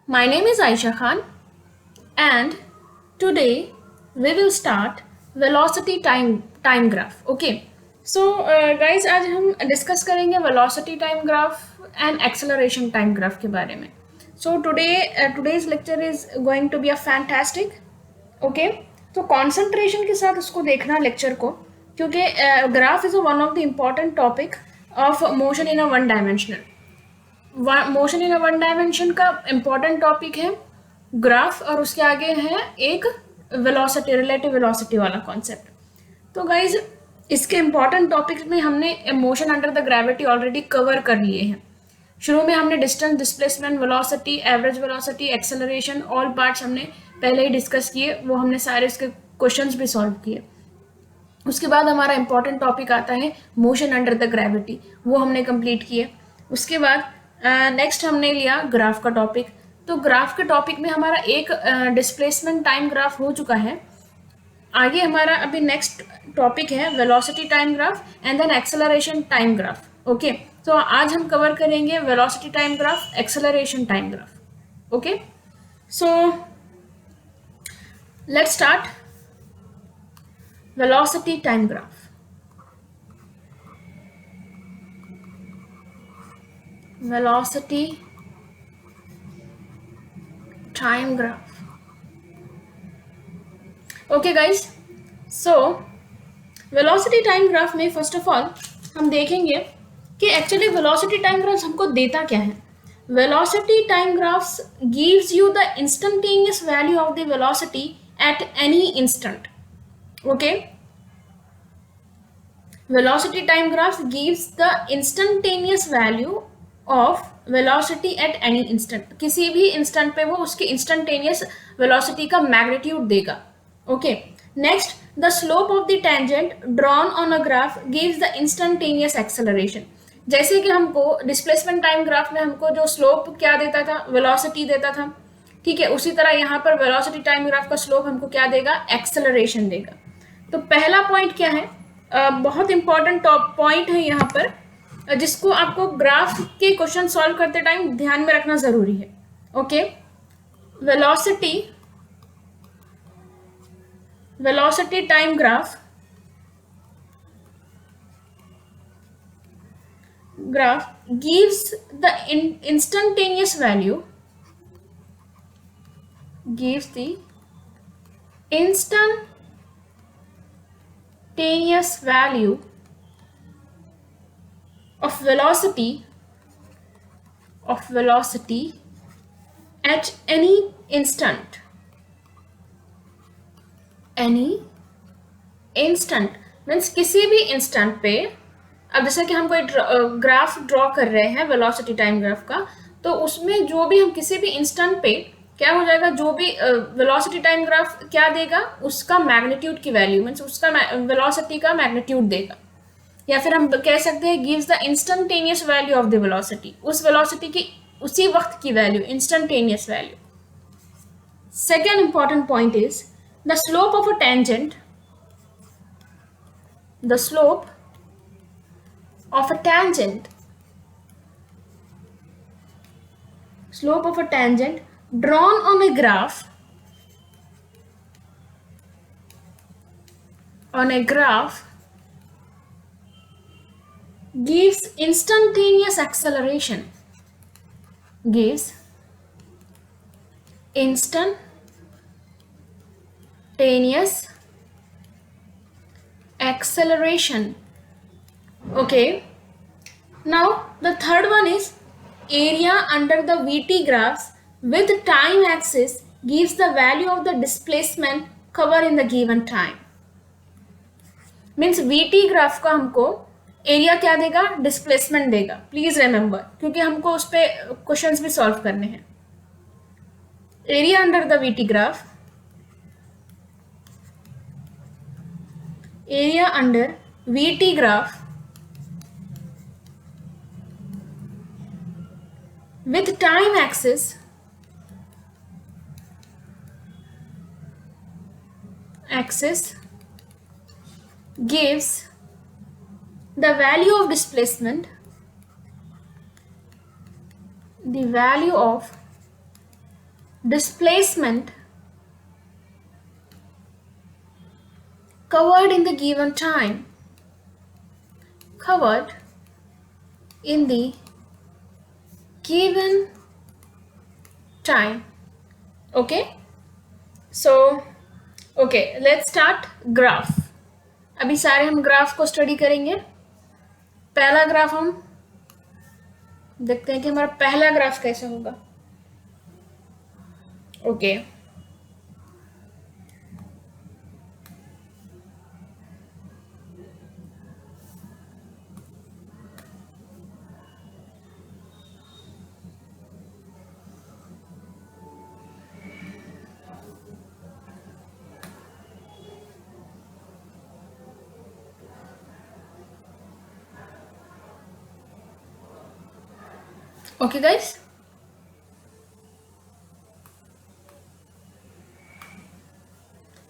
My name is Aisha Khan, and today we will start velocity time graph. Okay. So guys, आज हम discuss करेंगे velocity time graph and acceleration time graph के बारे में. So today's lecture is going to be a fantastic. Okay. तो concentration के साथ उसको देखना लेक्चर को, क्योंकि graph is one of the important topic of motion in a one dimensional. Motion in a one dimension का इम्पॉर्टेंट टॉपिक है graph, और उसके आगे है एक वेलोसिटी, रिलेटिव वेलोसिटी वाला कॉन्सेप्ट. तो गाइज, इसके इम्पॉर्टेंट टॉपिक्स में हमने motion under the gravity already cover कर लिए हैं. शुरू में हमने distance, displacement, velocity, average velocity, acceleration, all parts हमने पहले ही डिस्कस किए. वो हमने सारे इसके क्वेश्चंस भी सॉल्व किए. उसके बाद हमारा इंपॉर्टेंट टॉपिक आता है मोशन अंडर द ग्रेविटी, वो हमने कंप्लीट किए. उसके बाद नेक्स्ट हमने लिया ग्राफ का टॉपिक. तो ग्राफ के टॉपिक में हमारा एक डिस्प्लेसमेंट टाइम ग्राफ हो चुका है. आगे हमारा अभी नेक्स्ट टॉपिक है velocity time graph and then acceleration time graph. Okay. तो आज हम कवर करेंगे velocity time graph, acceleration time graph. Okay. So let's start. velocity time graph. Velocity time graph. Okay guys, so velocity time graph में first of all हम देखेंगे कि actually velocity time graphs हमको देता क्या है. velocity time graphs gives you the instantaneous value of the velocity at any instant. Okay. Velocity time graphs gives the instantaneous value of velocity at any instant. किसी भी instant पे वो उसके instantaneous velocity का magnitude देगा. Okay. Next, the slope of the tangent drawn on a graph gives the instantaneous acceleration. जैसे कि हमको displacement time graph में हमको जो slope क्या देता था, velocity देता था. ठीक है, उसी तरह यहाँ पर velocity time graph का slope हमको क्या देगा, acceleration देगा. तो पहला पॉइंट क्या है, बहुत इंपॉर्टेंट पॉइंट है यहाँ पर, जिसको आपको ग्राफ के क्वेश्चन सॉल्व करते टाइम ध्यान में रखना जरूरी है. Okay. Velocity time graph gives the instantaneous value, gives the instantaneous value of velocity at any instant. Means किसी भी इंस्टेंट पे. अब जैसे कि हम कोई ग्राफ ड्रॉ कर रहे हैं वेलोसिटी टाइम ग्राफ का, तो उसमें जो भी हम किसी भी इंस्टेंट पे क्या हो जाएगा, जो भी वेलोसिटी टाइम ग्राफ क्या देगा, उसका मैग्नीट्यूड की वैल्यू, मीन्स उसका वेलोसिटी का मैग्नीट्यूड देगा. या फिर हम कह सकते हैं gives the instantaneous value of the velocity, उस वेलोसिटी की उसी वक्त की value, instantaneous value. Second important point is the slope of a tangent. The slope of a tangent drawn on a graph gives instantaneous acceleration. Acceleration. Okay. Now the third one is area under the VT graphs with time axis gives the value of the displacement covered in the given time. Means VT graph का हमको area क्या देगा, displacement देगा. Please remember, क्योंकि हमको उस पर questions भी सॉल्व करने हैं. Area under the VT graph, area under VT graph with time axis gives the value of displacement, the value of displacement covered in the given time, covered in the given time. Okay, so okay, let's start graph. अभी सारे हम graph को study करेंगे. पहला graph हम देखते हैं कि हमारा पहला ग्राफ कैसे होगा. Okay, okay guys,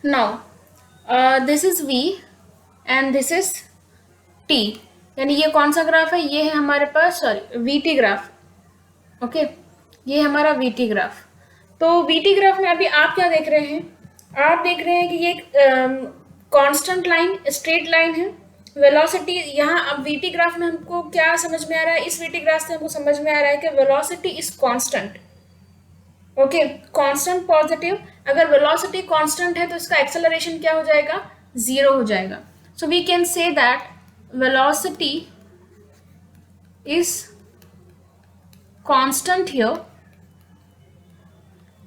now this is v and this is t. यानी ये कौन सा ग्राफ है? ये है हमारे पास, सॉरी, वीटी ग्राफ. ओके, ये हमारा वीटी ग्राफ. तो वीटी ग्राफ में अभी आप क्या देख रहे हैं? आप देख रहे हैं कि ये कांस्टेंट लाइन, स्ट्रेट लाइन है. वेलोसिटी यहाँ, अब वीटी ग्राफ में हमको क्या समझ में आ रहा है? इस वीटी ग्राफ से हमको समझ में आ रहा है कि velocity is constant. Okay, constant positive. अगर वेलोसिटी कांस्टेंट है तो इसका एक्सेलरेशन क्या हो जाएगा? 0 हो जाएगा. So we can say that velocity is constant here,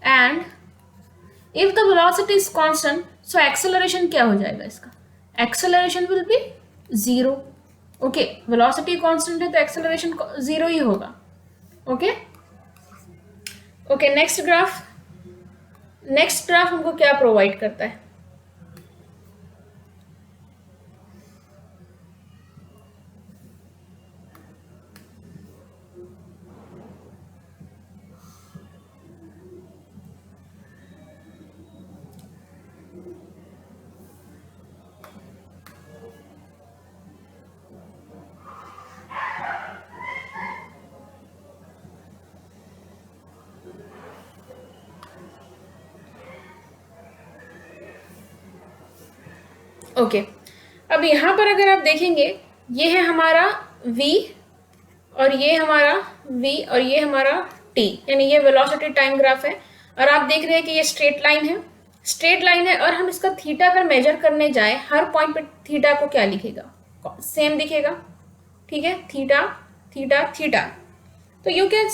and if the velocity is constant, so acceleration क्या हो जाएगा इसका? Acceleration will be 0. Okay, velocity constant है तो acceleration 0 ही होगा. Okay, okay, next graph. next graph हमको क्या प्रोवाइड करता है? ओके, अब यहाँ पर अगर आप देखेंगे, ये है हमारा v और ये हमारा v और ये हमारा t, यानी ये वेलोसिटी टाइम ग्राफ है. और आप देख रहे हैं कि ये स्ट्रेट लाइन है, स्ट्रेट लाइन है. और हम इसका थीटा अगर मेजर करने जाए, हर पॉइंट पे थीटा को क्या लिखेगा? सेम दिखेगा. ठीक है, थीटा थीटा थीटा. तो you can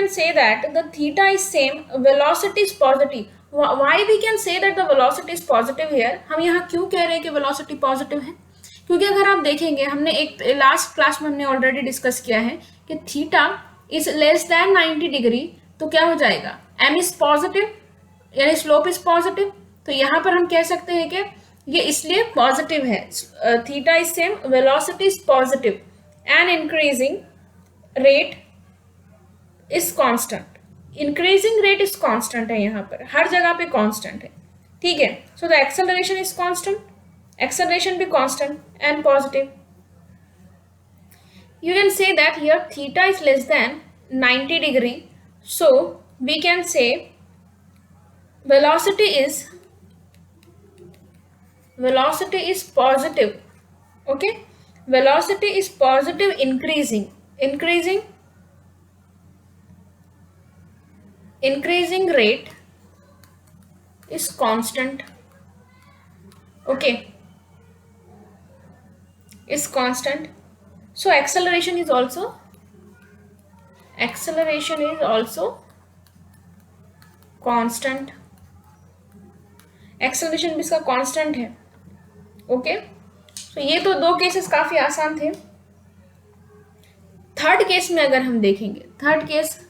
say that the theta is same, velocity is positive. Why we can say that the velocity is positive here? हम यहाँ क्यों कह रहे हैं कि velocity positive है? क्योंकि अगर आप देखेंगे, हमने एक लास्ट क्लास में हमने ऑलरेडी डिस्कस किया है कि theta is less than 90 degree, तो क्या हो जाएगा? m इज पॉजिटिव, यानी स्लोप इज पॉजिटिव. तो यहाँ पर हम कह सकते हैं कि ये इसलिए पॉजिटिव है. Theta is same, velocity is positive, and increasing rate is constant. Increasing rate is constant है, यहाँ पर हर जगह पे कांस्टेंट है. ठीक है, so the acceleration is constant, acceleration भी constant and positive. You can say that here theta is less than 90 degree, so we can say velocity is positive. Okay, velocity is positive, increasing rate is constant. Okay, is constant. So acceleration is also constant. Acceleration भी इसका constant है. Okay, तो ये तो दो cases काफी आसान थे. थर्ड केस में अगर हम देखेंगे, third case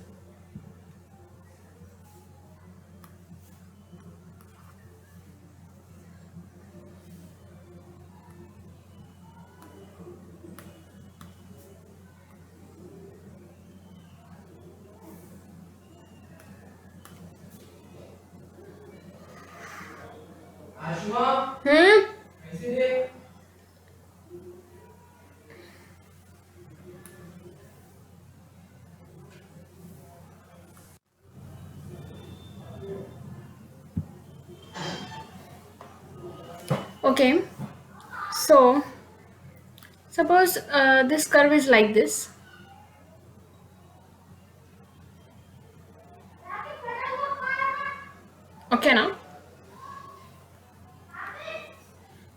Okay, so suppose this curve is like this. Okay ना।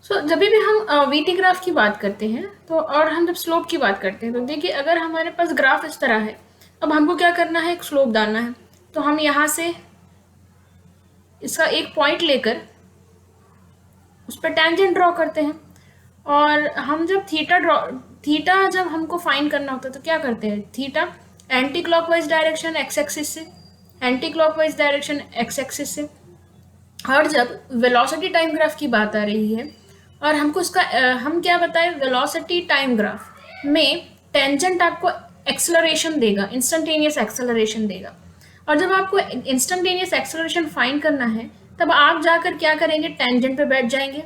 सो जब भी हम वीटी ग्राफ की बात करते हैं तो, और हम जब स्लोप की बात करते हैं, तो देखिए अगर हमारे पास ग्राफ इस तरह है, अब हमको क्या करना है, एक स्लोप डालना है। तो हम यहाँ से इसका एक पॉइंट लेकर उस पर टेंजेंट ड्रॉ करते हैं। और हम जब थीटा जब हमको फाइंड करना होता है तो क्या करते हैं, theta anticlockwise direction X axis से, anticlockwise direction X axis से। और जब वेलोसिटी टाइम ग्राफ की बात आ रही है और हमको इसका हम क्या बताएं, वेलोसिटी टाइम ग्राफ में टेंजेंट आपको एक्सेलरेशन देगा, इंस्टेंटेनियस एक्सेलरेशन देगा। और जब आपको इंस्टेंटेनियस एक्सेलरेशन फाइंड करना है तब आप जाकर क्या करेंगे, टेंजेंट पे बैठ जाएंगे,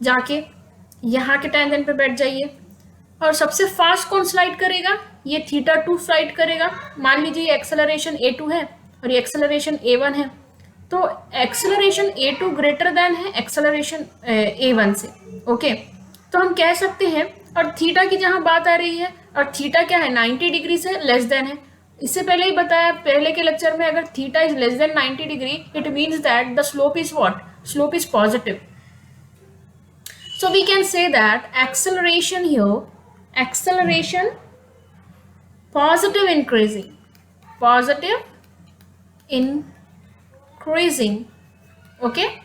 जाके यहाँ के टेंजेंट पे बैठ जाइए। और सबसे फास्ट कौन स्लाइड करेगा, ये थीटा 2 स्लाइड करेगा। मान लीजिए ये एक्सेलरेशन a2 है और ये एक्सेलरेशन a1 है, तो एक्सेलरेशन a2 ग्रेटर देन है एक्सेलरेशन a1 से। ओके, तो हम कह सकते हैं, और थीटा की जहां बात आ रही है, और थीटा क्या है, 90 डिग्री से लेस देन है। इससे पहले ही बताया पहले के लेक्चर में, अगर theta is less than 90 degree it means that the slope is what, slope is positive. So we can say that acceleration here, acceleration positive increasing, positive increasing, okay.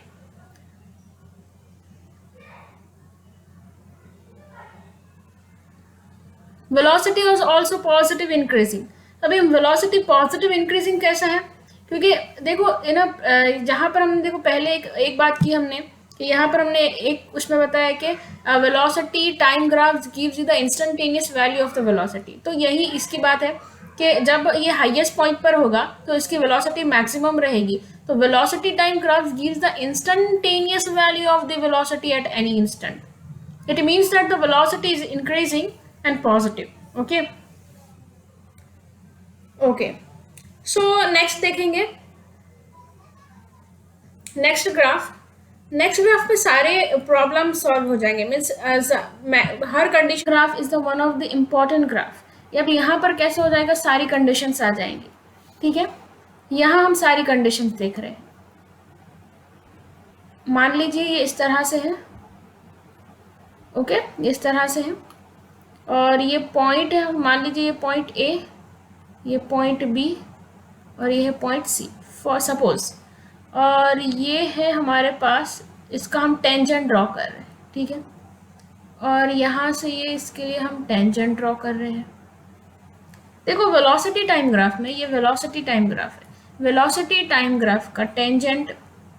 Velocity was also positive increasing। अभी velocity positive increasing कैसा है, क्योंकि देखो जहाँ पर हम देखो पहले एक बात की हमने कि यहाँ पर हमने एक उसमें बताया कि velocity time graph gives you the instantaneous value of the velocity. तो यही इसकी बात है कि जब ये हाईएस्ट पॉइंट पर होगा तो इसकी वेलोसिटी मैक्सिमम रहेगी। तो velocity time graph gives the instantaneous value of the velocity at any instant. It means that the velocity is increasing and positive. Okay okay, so next देखेंगे, नेक्स्ट ग्राफ में सारे problem solve हो जाएंगे। Means her condition graph is the one of the important graph. अब यहाँ पर कैसे हो जाएगा, सारी कंडीशंस आ जाएंगी, ठीक है। यहाँ हम सारी कंडीशंस देख रहे हैं। मान लीजिए ये इस तरह से है, ओके, ये इस तरह से है, और ये पॉइंट है, मान लीजिए ये पॉइंट ए, ये पॉइंट बी, और ये है पॉइंट सी फॉर सपोज। और ये है हमारे पास, इसका हम टेंजेंट ड्रॉ कर रहे हैं, ठीक है। और यहाँ से ये इसके लिए हम टेंजेंट ड्रॉ कर रहे हैं। देखो वेलोसिटी टाइम ग्राफ में, ये वेलोसिटी टाइम ग्राफ है, वेलोसिटी टाइम ग्राफ का टेंजेंट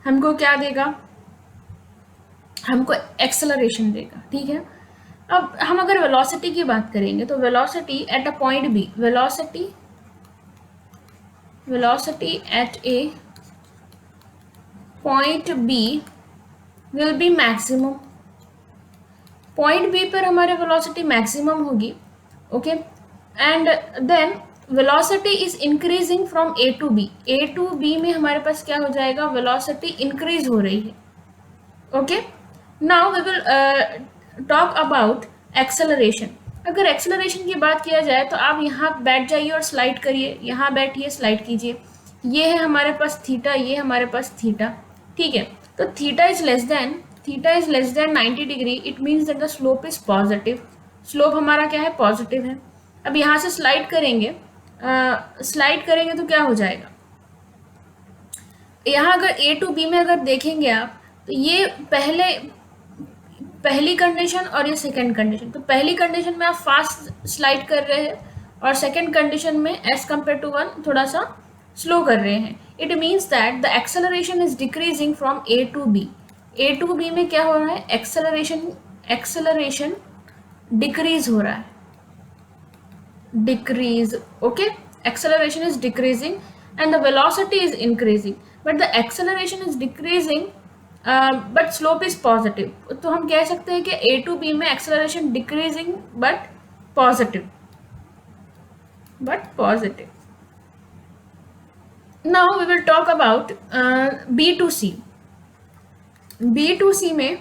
हमको क्या देगा, हमको एक्सेलरेशन देगा, ठीक है। अब हम अगर वेलोसिटी की बात करेंगे तो velocity at a point B, velocity at a point B will be maximum. Point B पर हमारे वेलोसिटी मैक्सिमम होगी, okay. And then velocity is increasing from A to B, A to B में हमारे पास क्या हो जाएगा, वेलोसिटी इंक्रीज हो रही है, okay. Now we will talk about acceleration. अगर एक्सेलरेशन की बात किया जाए तो आप यहाँ बैठ जाइए और स्लाइड करिए, यहाँ बैठिए, स्लाइड कीजिए। ये है हमारे पास थीटा, ये हमारे पास थीटा, ठीक है। तो theta is less than 90 degree, it means that the slope is positive. Slope हमारा क्या है, पॉजिटिव है। अब यहाँ से स्लाइड करेंगे, तो क्या हो जाएगा, यहाँ अगर ए टू बी में अगर देखेंगे आप, तो ये पहली कंडीशन और ये सेकंड कंडीशन। तो पहली कंडीशन में आप फास्ट स्लाइड कर रहे हैं और सेकंड कंडीशन में एज कम्पेयर टू 1 थोड़ा सा स्लो कर रहे हैं। It means that the acceleration is decreasing from A to B. A to B में क्या हो रहा है, एक्सेलरेशन डिक्रीज हो रहा है, decrease, okay. Acceleration is decreasing and the velocity is increasing, but the acceleration is decreasing but slope is positive. तो हम कह सकते हैं कि ए टू बी में acceleration decreasing but positive, Now we will talk about B to C। B to C में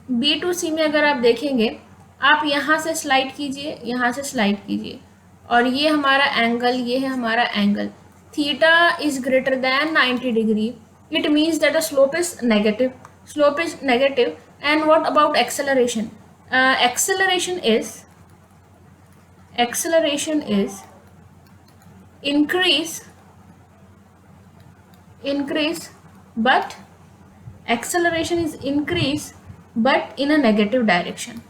B to सी में अगर आप देखेंगे, आप यहाँ से स्लाइड कीजिए, यहाँ से स्लाइड कीजिए, और ये हमारा एंगल, ये है हमारा angle, theta is greater than 90 degree, it means that the slope is negative, slope is negative. And what about acceleration? Acceleration is increase, but acceleration is increase but in a negative direction,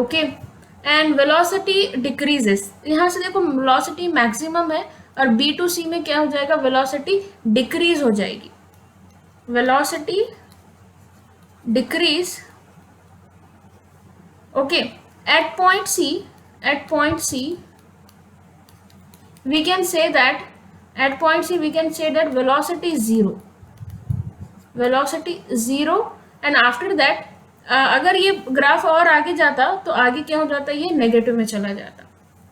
okay. And velocity decreases, यहाँ से देखो velocity maximum है, और B2C में क्या हो जाएगा, velocity decrease हो जाएगी, velocity decrease, okay. At point C we can say that velocity is zero, and after that अगर ये ग्राफ और आगे जाता तो आगे क्या हो जाता, ये नेगेटिव में चला जाता,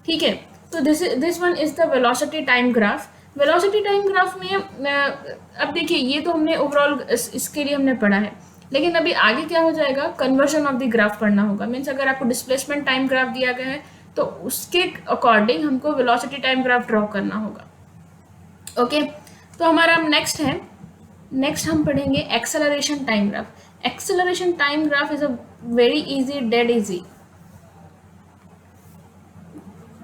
ठीक है. तो this one is the velocity time graph. Velocity time graph में अब देखिए, ये तो हमने ओवरऑल इसके लिए हमने पढ़ा है, लेकिन अभी आगे क्या हो जाएगा, कन्वर्जन ऑफ द ग्राफ पढ़ना होगा. मीन्स अगर आपको डिस्प्लेसमेंट टाइम ग्राफ दिया गया है तो उसके अकॉर्डिंग हमको वेलोसिटी टाइम ग्राफ ड्रॉ करना होगा, ओके. तो हमारा नेक्स्ट हम पढ़ेंगे acceleration time graph. Acceleration time graph is a very easy, dead easy,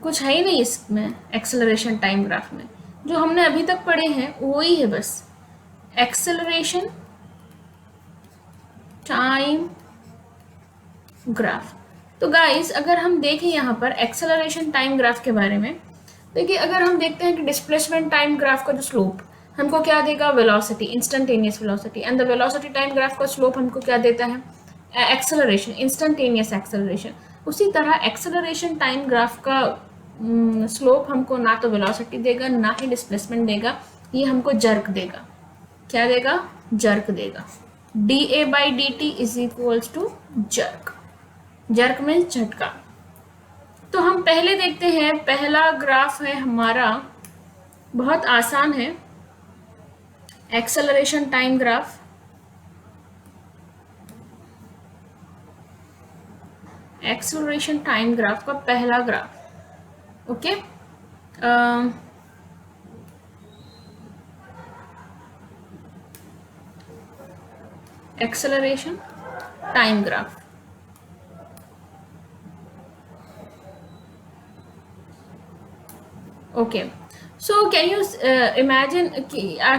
कुछ है ही नहीं इसमें. एक्सेलरेशन टाइम ग्राफ में जो हमने अभी तक पढ़े हैं वही है बस. Acceleration time graph. तो गाइस अगर हम देखें यहाँ पर एक्सेलरेशन टाइम ग्राफ के बारे में, देखिए अगर हम देखते हैं कि डिस्प्लेसमेंट टाइम ग्राफ का जो स्लोप हमको क्या देगा, velocity, instantaneous velocity, and the velocity time graph का स्लोप हमको क्या देता है, एक्सेलरेशन, इंस्टेंटेनियस एक्सेलरेशन. उसी तरह एक्सेलरेशन टाइम ग्राफ का स्लोप हमको ना तो वेलोसिटी देगा ना ही डिस्प्लेसमेंट देगा, ये हमको जर्क देगा. क्या देगा, जर्क देगा. dA/dt is equals to jerk. Jerk में झटका. तो हम पहले देखते हैं, पहला ग्राफ है हमारा, बहुत आसान है, acceleration time graph. Acceleration time graph का पहला graph, okay. Acceleration time graph. Okay, so can you imagine,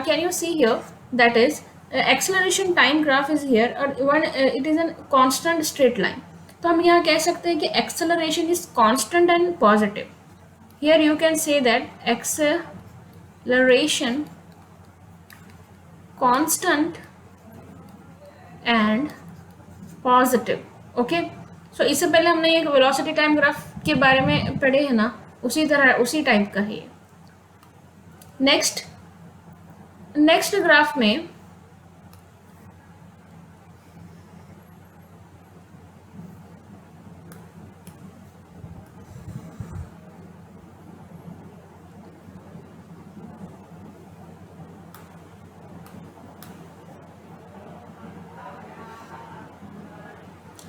can you see here, that is acceleration time graph is here, or one it is a constant straight line. तो हम यहाँ कह सकते हैं कि acceleration is constant and positive. Here you can say that acceleration constant and positive, okay. So इससे पहले हमने एक velocity time graph के बारे में पढ़े हैं ना, उसी तरह उसी टाइप का है. नेक्स्ट ग्राफ में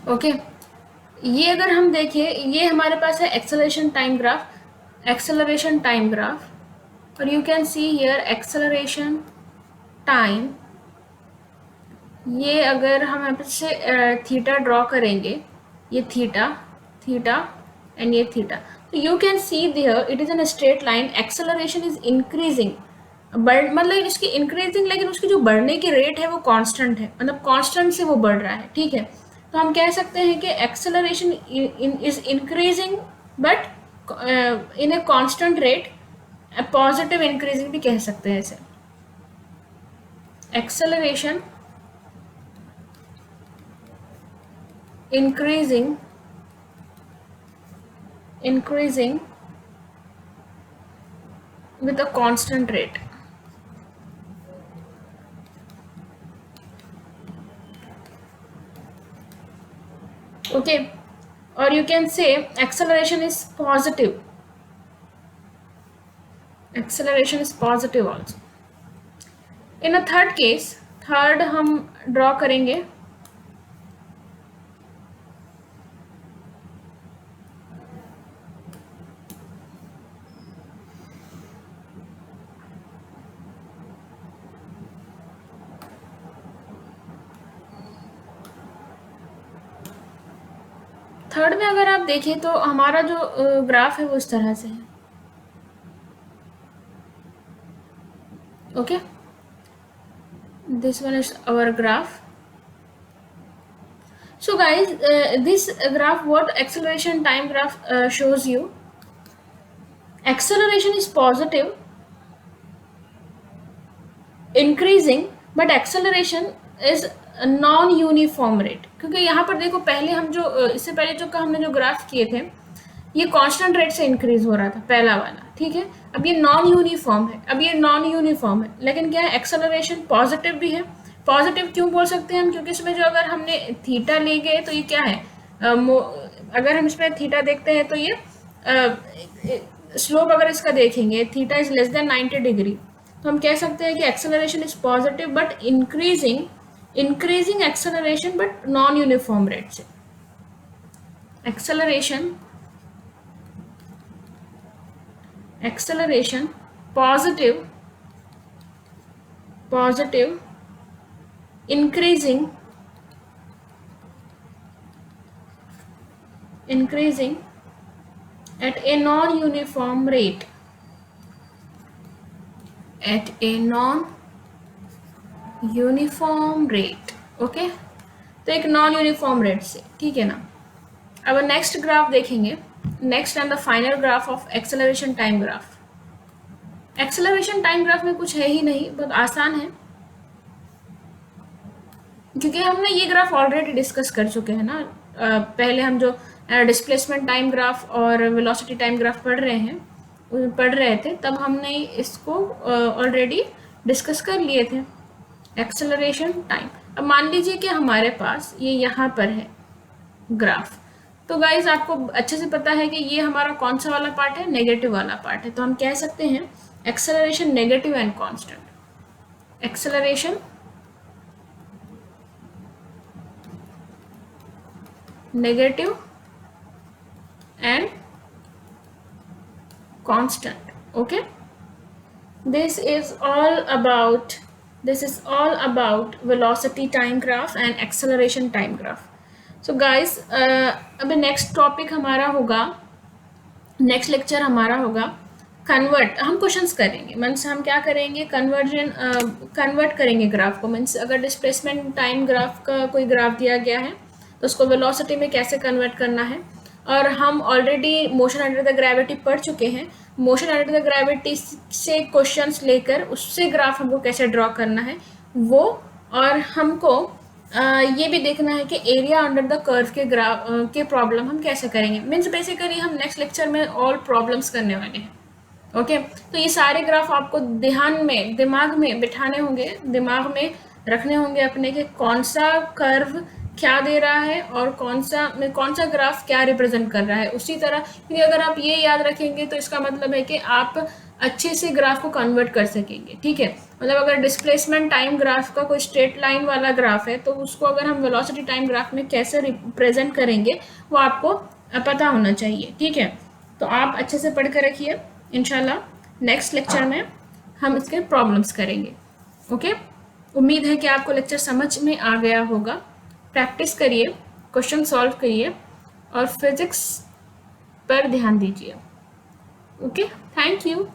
ओके, ये अगर हम देखें, ये हमारे पास है एक्सेलरेशन टाइम ग्राफ, और you can see here acceleration time. ये अगर हम यहाँ से थीटा ड्रॉ करेंगे, ये थीटा एंड ये थीटा, तो you can see there it is an straight line. Acceleration is increasing, मतलब इसकी इंक्रीजिंग, लेकिन उसकी जो बढ़ने की रेट है वो कांस्टेंट है, मतलब कांस्टेंट से वो बढ़ रहा है, ठीक है. तो हम कह सकते हैं कि acceleration is increasing but in a constant rate, positive increasing भी कह सकते हैं इसे. Acceleration increasing with a constant rate. Okay, or you can say acceleration is positive. Acceleration is positive also. In a third case, third हम draw करेंगे third में अगर आप देखें तो हमारा जो ग्राफ है वो इस तरह से है. Okay, this one is our graph. So guys, this graph, what acceleration time graph shows you, acceleration is positive, increasing, but acceleration is non uniform rate. क्योंकि यहाँ पर देखो पहले हम जो इससे पहले जो हमने जो ग्राफ किए थे ये कांस्टेंट रेट से इंक्रीज हो रहा था पहला वाला, ठीक है. अब ये नॉन यूनिफॉर्म है, अब ये नॉन यूनिफॉर्म है, लेकिन क्या है, एक्सेलरेशन पॉजिटिव भी है. पॉजिटिव क्यों बोल सकते हैं हम, क्योंकि इसमें जो अगर हमने थीटा ले गए तो ये क्या है, अगर हम इसमें थीटा देखते हैं तो ये स्लोप अगर इसका देखेंगे theta is less than 90 degree, तो हम कह सकते हैं कि acceleration is positive but increasing acceleration but non uniform rate से. acceleration positive increasing at a non-uniform rate, okay. तो एक नॉन यूनिफॉर्म रेट से, ठीक है ना. अब नेक्स्ट ग्राफ देखेंगे, next and the final graph of acceleration time graph. Acceleration time graph में कुछ है ही नहीं, बहुत आसान है, क्योंकि हमने ये ग्राफ ऑलरेडी डिस्कस कर चुके हैं ना. पहले हम जो डिस्प्लेसमेंट टाइम ग्राफ और वेलोसिटी टाइम ग्राफ पढ़ रहे थे तब हमने इसको ऑलरेडी डिस्कस कर लिए थे, एक्सेलरेशन टाइम. अब मान लीजिए कि हमारे पास ये यहाँ पर है ग्राफ, तो गाइज आपको अच्छे से पता है कि ये हमारा कौन सा वाला पार्ट है, नेगेटिव वाला पार्ट है. तो हम कह सकते हैं acceleration negative and constant. Acceleration negative and constant. Okay, this is all about velocity time graph and acceleration time graph. So guys, अभी नेक्स्ट टॉपिक हमारा होगा, नेक्स्ट लेक्चर हमारा होगा कन्वर्ट. हम क्वेश्चंस करेंगे, मीन्स हम क्या करेंगे, कन्वर्ट करेंगे ग्राफ को. मीन्स अगर डिस्प्लेसमेंट टाइम ग्राफ का कोई ग्राफ दिया गया है तो उसको वेलोसिटी में कैसे कन्वर्ट करना है. और हम already motion under the gravity पढ़ चुके हैं, मोशन अंडर द ग्रेविटी से क्वेश्चंस लेकर उससे ग्राफ हमको कैसे ड्रॉ करना है वो, और हमको ये भी देखना है कि एरिया अंडर द कर्व के ग्राफ के प्रॉब्लम हम कैसे करेंगे. मीन्स बेसिकली हम नेक्स्ट लेक्चर में ऑल प्रॉब्लम्स करने वाले हैं. ओके, तो ये सारे ग्राफ आपको दिमाग में बिठाने होंगे, दिमाग में रखने होंगे अपने के कौन सा कर्व क्या दे रहा है और कौन सा ग्राफ क्या रिप्रेजेंट कर रहा है. उसी तरह, क्योंकि अगर आप ये याद रखेंगे तो इसका मतलब है कि आप अच्छे से ग्राफ को कन्वर्ट कर सकेंगे, ठीक है. मतलब अगर डिस्प्लेसमेंट टाइम ग्राफ का कोई स्ट्रेट लाइन वाला ग्राफ है तो उसको अगर हम वेलोसिटी टाइम ग्राफ में कैसे रिप्रेजेंट करेंगे वो आपको पता होना चाहिए, ठीक है. तो आप अच्छे से पढ़ कर रखिए, इंशाल्लाह नेक्स्ट लेक्चर में हम इसके प्रॉब्लम्स करेंगे. ओके, उम्मीद है कि आपको लेक्चर समझ में आ गया होगा. प्रैक्टिस करिए, क्वेश्चन सॉल्व करिए और फिजिक्स पर ध्यान दीजिए. Okay, thank you.